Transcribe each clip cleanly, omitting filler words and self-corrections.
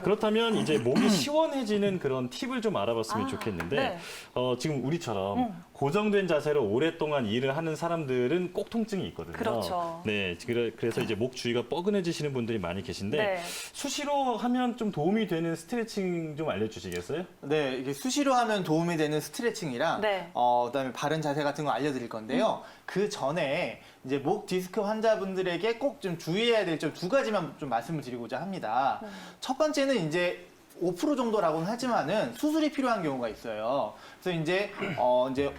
그렇다면 이제 몸이 시원해지는 그런 팁을 좀 알아봤으면 좋겠는데 네. 지금 우리처럼 고정된 자세로 오랫동안 일을 하는 사람들은 꼭 통증이 있거든요. 그렇죠. 네, 그래서 이제 목 주위가 뻐근해지시는 분들이 많이 계신데 네. 수시로 하면 좀 도움이 되는 스트레칭 좀 알려주시겠어요? 네, 이게 수시로 하면 도움이 되는 스트레칭이랑 네. 그다음에 바른 자세 같은 거 알려드릴 건데요. 그 전에 이제 목 디스크 환자분들에게 꼭 좀 주의해야 될 점 두 가지만 좀 말씀을 드리고자 합니다. 첫 번째는 이제 5% 정도라고는 하지만은 수술이 필요한 경우가 있어요. 그래서 이제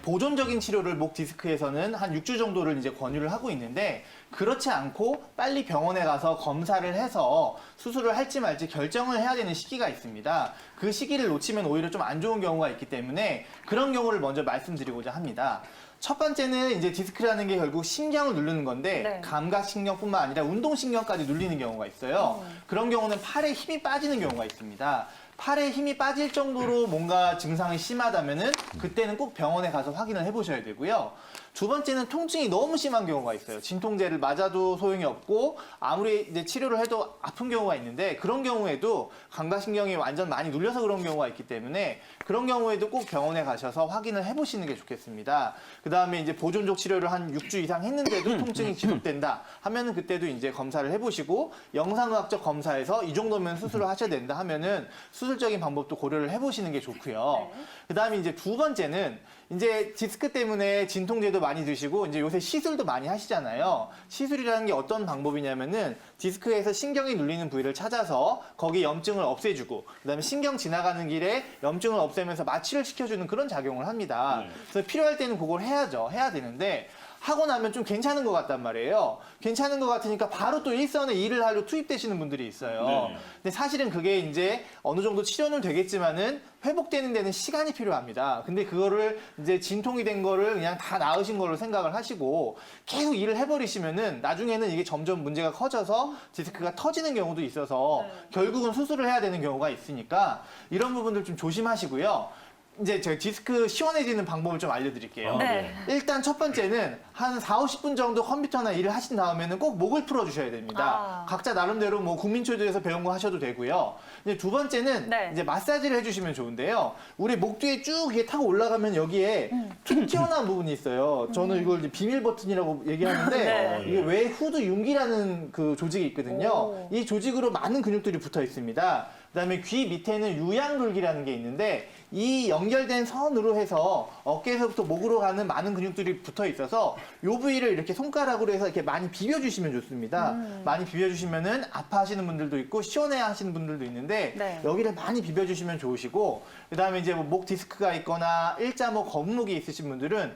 보존적인 치료를 목 디스크에서는 한 6주 정도를 이제 권유를 하고 있는데 그렇지 않고 빨리 병원에 가서 검사를 해서 수술을 할지 말지 결정을 해야 되는 시기가 있습니다. 그 시기를 놓치면 오히려 좀 안 좋은 경우가 있기 때문에 그런 경우를 먼저 말씀드리고자 합니다. 첫 번째는 이제 디스크라는 게 결국 신경을 누르는 건데 네. 감각신경뿐만 아니라 운동신경까지 눌리는 경우가 있어요. 그런 경우는 팔에 힘이 빠지는 경우가 있습니다. 팔에 힘이 빠질 정도로 뭔가 증상이 심하다면은 그때는 꼭 병원에 가서 확인을 해보셔야 되고요. 두 번째는 통증이 너무 심한 경우가 있어요. 진통제를 맞아도 소용이 없고 아무리 이제 치료를 해도 아픈 경우가 있는데 그런 경우에도 감각신경이 완전 많이 눌려서 그런 경우가 있기 때문에 그런 경우에도 꼭 병원에 가셔서 확인을 해보시는 게 좋겠습니다. 그 다음에 이제 보존적 치료를 한 6주 이상 했는데도 통증이 지속된다 하면은 그때도 이제 검사를 해보시고 영상의학적 검사에서 이 정도면 수술을 하셔야 된다 하면은 수술적인 방법도 고려를 해보시는 게 좋고요. 네. 그 다음에 이제 두 번째는 이제 디스크 때문에 진통제도 많이 드시고 이제 요새 시술도 많이 하시잖아요. 시술이라는 게 어떤 방법이냐면은 디스크에서 신경이 눌리는 부위를 찾아서 거기 염증을 없애주고 그다음에 신경 지나가는 길에 염증을 없애면서 마취를 시켜주는 그런 작용을 합니다. 그래서 필요할 때는 그걸 해야죠. 해야 되는데 하고 나면 좀 괜찮은 것 같단 말이에요. 괜찮은 것 같으니까 바로 또 일선에 일을 하려 투입되시는 분들이 있어요. 네. 근데 사실은 그게 이제 어느 정도 치료는 되겠지만은 회복되는 데는 시간이 필요합니다. 근데 그거를 이제 진통이 된 거를 그냥 다 나으신 걸로 생각을 하시고 계속 일을 해버리시면은 나중에는 이게 점점 문제가 커져서 디스크가 터지는 경우도 있어서 결국은 수술을 해야 되는 경우가 있으니까 이런 부분들 좀 조심하시고요. 이제 제가 디스크 시원해지는 방법을 좀 알려드릴게요. 네. 일단 첫 번째는 한 4, 50분 정도 컴퓨터나 일을 하신 다음에는 꼭 목을 풀어주셔야 됩니다. 각자 나름대로 뭐 국민초도에서 배운 거 하셔도 되고요. 이제 두 번째는 네. 이제 마사지를 해주시면 좋은데요. 우리 목 뒤에 쭉 이게 타고 올라가면 여기에 툭 튀어나온 부분이 있어요. 저는 이걸 이제 비밀 버튼이라고 얘기하는데 네. 이게 외후두 융기라는 그 조직이 있거든요. 오. 이 조직으로 많은 근육들이 붙어 있습니다. 그다음에 귀 밑에는 유양돌기라는 게 있는데 이 연결된 선으로 해서 어깨에서부터 목으로 가는 많은 근육들이 붙어 있어서 이 부위를 이렇게 손가락으로 해서 이렇게 많이 비벼주시면 좋습니다. 많이 비벼주시면은 아파하시는 분들도 있고 시원해 하시는 분들도 있는데 네. 여기를 많이 비벼주시면 좋으시고 그다음에 이제 목 디스크가 있거나 일자목 거북목이 있으신 분들은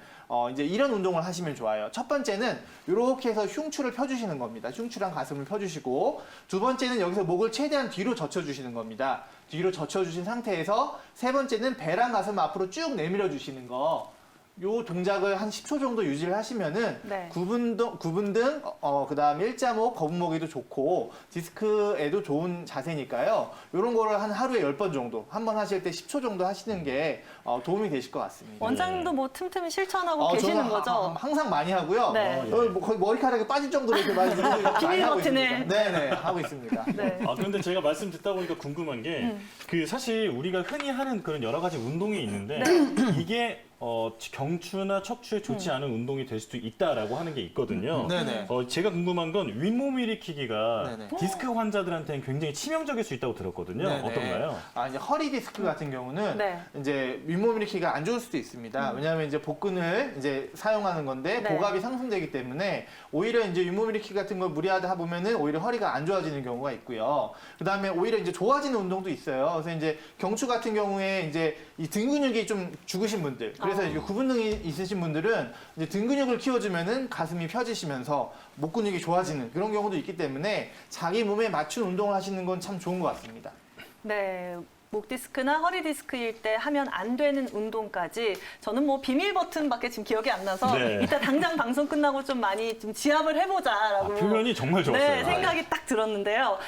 이제 이런 운동을 하시면 좋아요. 첫 번째는 이렇게 해서 흉추를 펴주시는 겁니다. 흉추랑 가슴을 펴주시고 두 번째는 여기서 목을 최대한 뒤로 젖혀주시는 겁니다. 뒤로 젖혀주신 상태에서 세 번째는 배랑 가슴 앞으로 쭉 내밀어 주시는 거. 요 동작을 한 10초 정도 유지를 하시면은 네. 구분등, 그다음에 일자목, 거북목에도 좋고 디스크에도 좋은 자세니까요. 요런 거를 한 하루에 10번 정도, 한 번 하실 때 10초 정도 하시는 게 도움이 되실 것 같습니다. 원장님도 뭐 틈틈이 실천하고 계시는 저는 거죠? 항상 많이 하고요. 네. 뭐 거의 머리카락이 빠질 정도로 이렇게 많이 비밀 하고 버튼을. 있습니다. 네네, 하고 있습니다. 네. 그런데 제가 말씀 듣다 보니까 궁금한 게 그 사실 우리가 흔히 하는 그런 여러 가지 운동이 있는데 이게 경추나 척추에 좋지 않은 운동이 될 수도 있다라고 하는 게 있거든요. 네네. 제가 궁금한 건 윗몸 일으키기가 네네. 디스크 환자들한테는 굉장히 치명적일 수 있다고 들었거든요. 네네. 어떤가요? 이제 허리 디스크 같은 경우는 네. 이제 윗몸 일으키기가 안 좋을 수도 있습니다. 왜냐하면 이제 복근을 이제 사용하는 건데 네. 복압이 상승되기 때문에 오히려 이제 윗몸 일으키기 같은 걸 무리하다 보면은 오히려 허리가 안 좋아지는 경우가 있고요. 그 다음에 오히려 이제 좋아지는 운동도 있어요. 그래서 이제 경추 같은 경우에 이제 이 등 근육이 좀 죽으신 분들, 그래서 이제 구분등이 있으신 분들은 이제 등 근육을 키워주면은 가슴이 펴지시면서 목 근육이 좋아지는 그런 경우도 있기 때문에 자기 몸에 맞춘 운동을 하시는 건 참 좋은 것 같습니다. 네. 목 디스크나 허리 디스크일 때 하면 안 되는 운동까지 저는 뭐 비밀 버튼밖에 지금 기억이 안 나서 네. 이따 당장 방송 끝나고 좀 많이 좀 지압을 해보자라고 표현이 정말 좋았어요. 네, 생각이 딱 들었는데요.